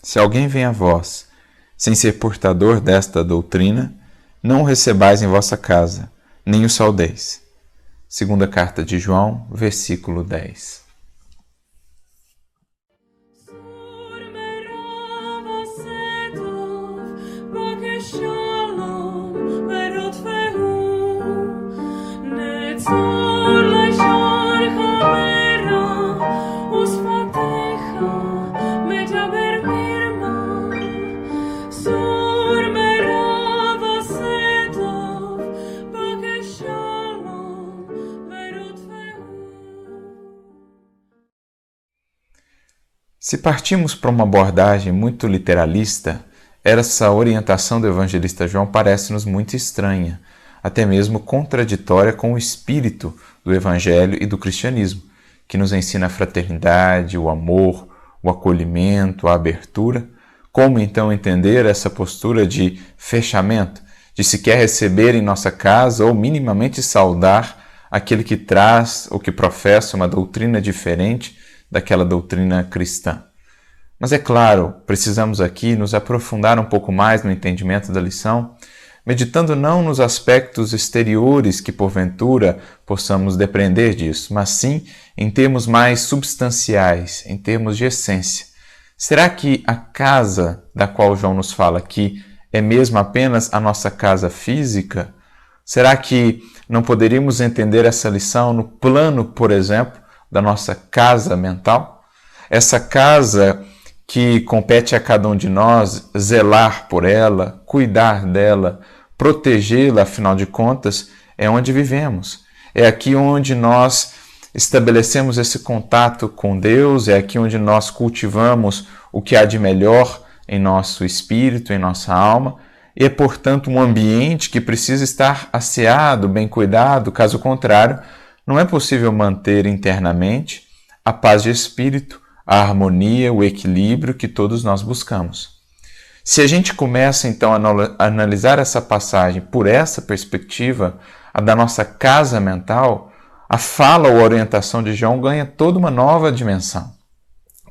Se alguém vem a vós, sem ser portador desta doutrina, não o recebais em vossa casa, nem o saudeis. Segunda carta de João, versículo 10. Se partimos para uma abordagem muito literalista, essa orientação do evangelista João parece-nos muito estranha, até mesmo contraditória com o espírito do evangelho e do cristianismo, que nos ensina a fraternidade, o amor, o acolhimento, a abertura. Como então entender essa postura de fechamento, de sequer receber em nossa casa ou minimamente saudar aquele que traz ou que professa uma doutrina diferente daquela doutrina cristã? Mas é claro, precisamos aqui nos aprofundar um pouco mais no entendimento da lição, meditando não nos aspectos exteriores que porventura possamos depreender disso, mas sim em termos mais substanciais, em termos de essência. Será que a casa da qual João nos fala aqui é mesmo apenas a nossa casa física? Será que não poderíamos entender essa lição no plano, por exemplo, da nossa casa mental? Essa casa que compete a cada um de nós zelar por ela, cuidar dela, protegê-la, afinal de contas, é onde vivemos. É aqui onde nós estabelecemos esse contato com Deus, é aqui onde nós cultivamos o que há de melhor em nosso espírito, em nossa alma, e é, portanto, um ambiente que precisa estar asseado, bem cuidado, caso contrário, não é possível manter internamente a paz de espírito, a harmonia, o equilíbrio que todos nós buscamos. Se a gente começa, então, a analisar essa passagem por essa perspectiva, a da nossa casa mental, a fala ou a orientação de João ganha toda uma nova dimensão.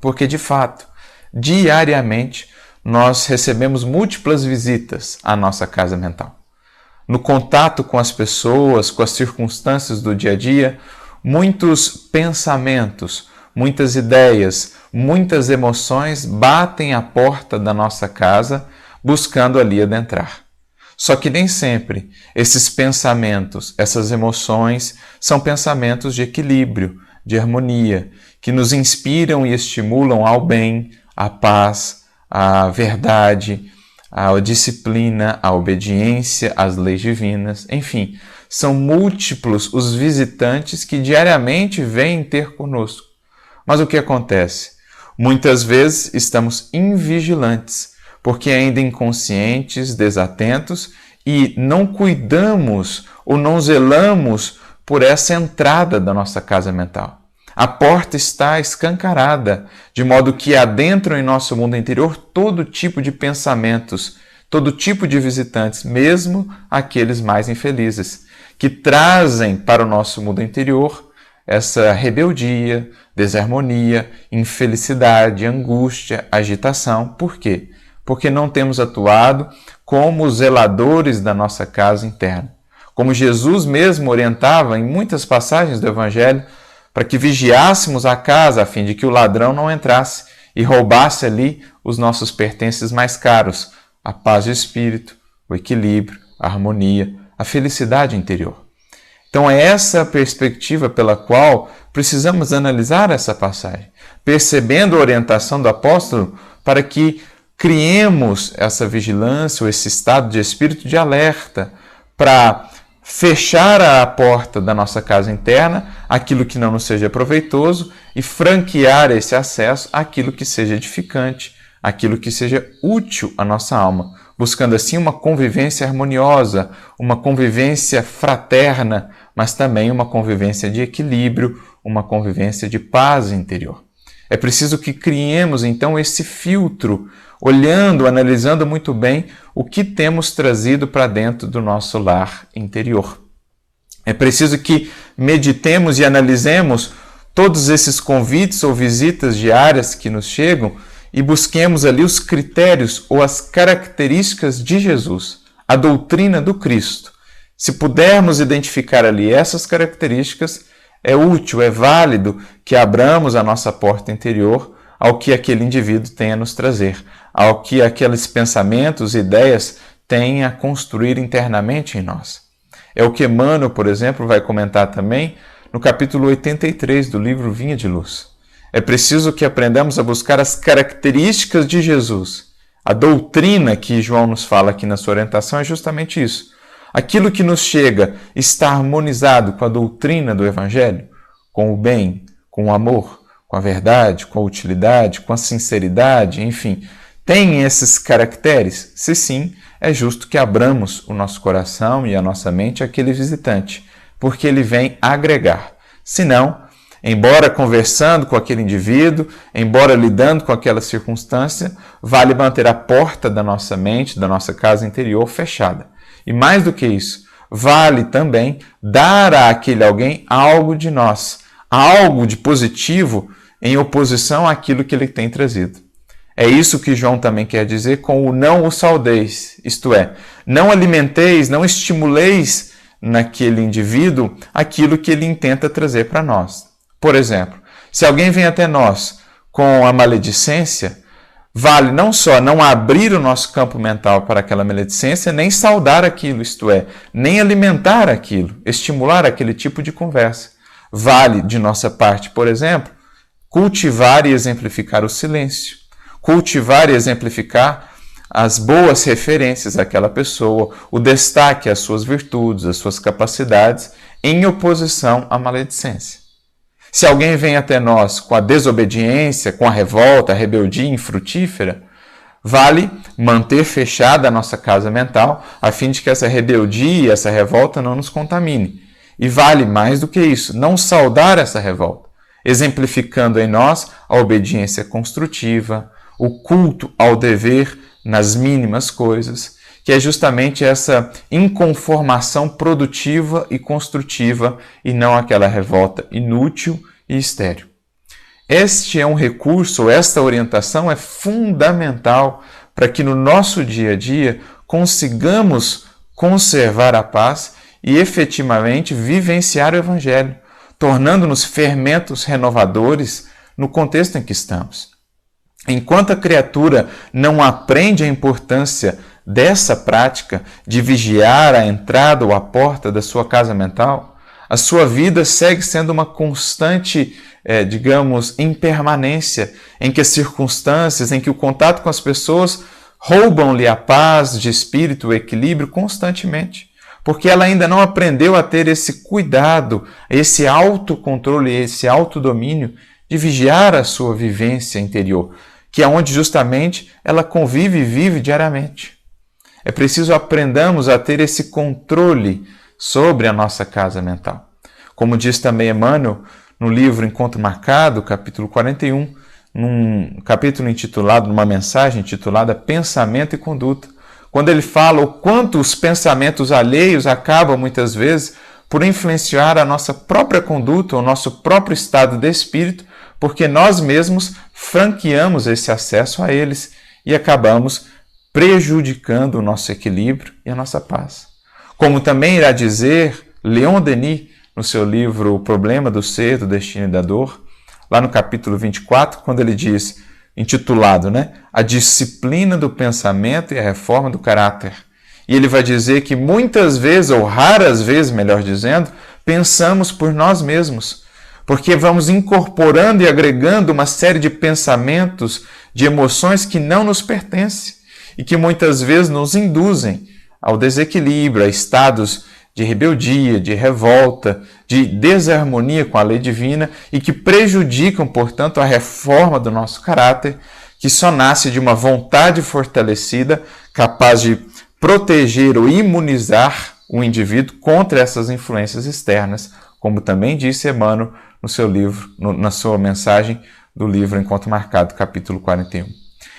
Porque, de fato, diariamente, nós recebemos múltiplas visitas à nossa casa mental. No contato com as pessoas, com as circunstâncias do dia a dia, muitos pensamentos, muitas ideias, muitas emoções batem à porta da nossa casa, buscando ali adentrar. Só que nem sempre esses pensamentos, essas emoções, são pensamentos de equilíbrio, de harmonia, que nos inspiram e estimulam ao bem, à paz, à verdade, à disciplina, à obediência às leis divinas. Enfim, são múltiplos os visitantes que diariamente vêm ter conosco. Mas o que acontece? Muitas vezes estamos invigilantes, porque ainda inconscientes, desatentos, e não cuidamos ou não zelamos por essa entrada da nossa casa mental. A porta está escancarada, de modo que adentram em nosso mundo interior todo tipo de pensamentos, todo tipo de visitantes, mesmo aqueles mais infelizes, que trazem para o nosso mundo interior essa rebeldia, desarmonia, infelicidade, angústia, agitação. Por quê? Porque não temos atuado como zeladores da nossa casa interna. Como Jesus mesmo orientava em muitas passagens do Evangelho, para que vigiássemos a casa a fim de que o ladrão não entrasse e roubasse ali os nossos pertences mais caros, a paz de espírito, o equilíbrio, a harmonia, a felicidade interior. Então é essa perspectiva pela qual precisamos analisar essa passagem, percebendo a orientação do apóstolo para que criemos essa vigilância ou esse estado de espírito de alerta para fechar a porta da nossa casa interna, aquilo que não nos seja proveitoso, e franquear esse acesso àquilo que seja edificante, aquilo que seja útil à nossa alma, buscando assim uma convivência harmoniosa, uma convivência fraterna, mas também uma convivência de equilíbrio, uma convivência de paz interior. É preciso que criemos então esse filtro, olhando, analisando muito bem o que temos trazido para dentro do nosso lar interior. É preciso que meditemos e analisemos todos esses convites ou visitas diárias que nos chegam e busquemos ali os critérios ou as características de Jesus, a doutrina do Cristo. Se pudermos identificar ali essas características, é útil, é válido que abramos a nossa porta interior ao que aquele indivíduo tem a nos trazer, ao que aqueles pensamentos, ideias têm a construir internamente em nós. É o que Emmanuel, por exemplo, vai comentar também no capítulo 83 do livro Vinha de Luz. É preciso que aprendamos a buscar as características de Jesus. A doutrina que João nos fala aqui na sua orientação é justamente isso. Aquilo que nos chega está harmonizado com a doutrina do Evangelho, com o bem, com o amor, com a verdade, com a utilidade, com a sinceridade, enfim. Tem esses caracteres? Se sim, é justo que abramos o nosso coração e a nossa mente àquele visitante, porque ele vem agregar. Se não, embora conversando com aquele indivíduo, embora lidando com aquela circunstância, vale manter a porta da nossa mente, da nossa casa interior fechada. E mais do que isso, vale também dar àquele alguém algo de nós, algo de positivo em oposição àquilo que ele tem trazido. É isso que João também quer dizer com o não o saudeis, isto é, não alimenteis, não estimuleis naquele indivíduo aquilo que ele intenta trazer para nós. Por exemplo, se alguém vem até nós com a maledicência, vale não só não abrir o nosso campo mental para aquela maledicência, nem saudar aquilo, isto é, nem alimentar aquilo, estimular aquele tipo de conversa. Vale, de nossa parte, por exemplo, cultivar e exemplificar o silêncio, cultivar e exemplificar as boas referências àquela pessoa, o destaque às suas virtudes, às suas capacidades, em oposição à maledicência. Se alguém vem até nós com a desobediência, com a revolta, a rebeldia infrutífera, vale manter fechada a nossa casa mental, a fim de que essa rebeldia, essa revolta não nos contamine. E vale mais do que isso, não saudar essa revolta, exemplificando em nós a obediência construtiva, o culto ao dever nas mínimas coisas, que é justamente essa inconformação produtiva e construtiva e não aquela revolta inútil e estéril. Este é um recurso, esta orientação é fundamental para que no nosso dia a dia consigamos conservar a paz e efetivamente vivenciar o Evangelho, tornando-nos fermentos renovadores no contexto em que estamos. Enquanto a criatura não aprende a importância dessa prática de vigiar a entrada ou a porta da sua casa mental, a sua vida segue sendo uma constante, impermanência, em que as circunstâncias, em que o contato com as pessoas roubam-lhe a paz de espírito, o equilíbrio constantemente, porque ela ainda não aprendeu a ter esse cuidado, esse autocontrole, esse autodomínio de vigiar a sua vivência interior, que é onde justamente ela convive e vive diariamente. É preciso aprendamos a ter esse controle sobre a nossa casa mental. Como diz também Emmanuel no livro Encontro Marcado, capítulo 41, num capítulo intitulado, numa mensagem intitulada Pensamento e Conduta, quando ele fala o quanto os pensamentos alheios acabam muitas vezes por influenciar a nossa própria conduta, o nosso próprio estado de espírito, porque nós mesmos franqueamos esse acesso a eles e acabamos prejudicando o nosso equilíbrio e a nossa paz. Como também irá dizer Leon Denis no seu livro O Problema do Ser, do Destino e da Dor, lá no capítulo 24, quando ele diz, intitulado, A Disciplina do Pensamento e a Reforma do Caráter. E ele vai dizer que muitas vezes, ou raras vezes, melhor dizendo, pensamos por nós mesmos, porque vamos incorporando e agregando uma série de pensamentos, de emoções que não nos pertencem e que muitas vezes nos induzem ao desequilíbrio, a estados de rebeldia, de revolta, de desarmonia com a lei divina e que prejudicam, portanto, a reforma do nosso caráter, que só nasce de uma vontade fortalecida, capaz de proteger ou imunizar o indivíduo contra essas influências externas, como também disse Emmanuel no seu livro, na sua mensagem do livro Encontro Marcado, capítulo 41.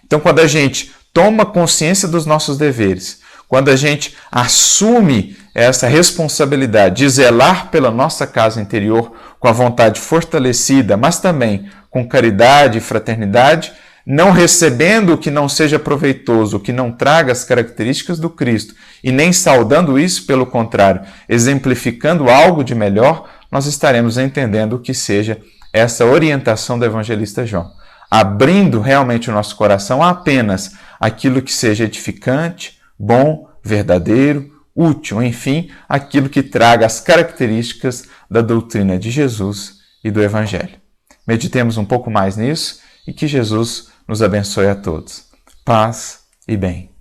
Então, quando a gente toma consciência dos nossos deveres, quando a gente assume essa responsabilidade de zelar pela nossa casa interior com a vontade fortalecida, mas também com caridade e fraternidade, não recebendo o que não seja proveitoso, o que não traga as características do Cristo, e nem saudando isso, pelo contrário, exemplificando algo de melhor, nós estaremos entendendo o que seja essa orientação do evangelista João, abrindo realmente o nosso coração a apenas aquilo que seja edificante, bom, verdadeiro, útil, enfim, aquilo que traga as características da doutrina de Jesus e do Evangelho. Meditemos um pouco mais nisso e que Jesus nos abençoe a todos. Paz e bem.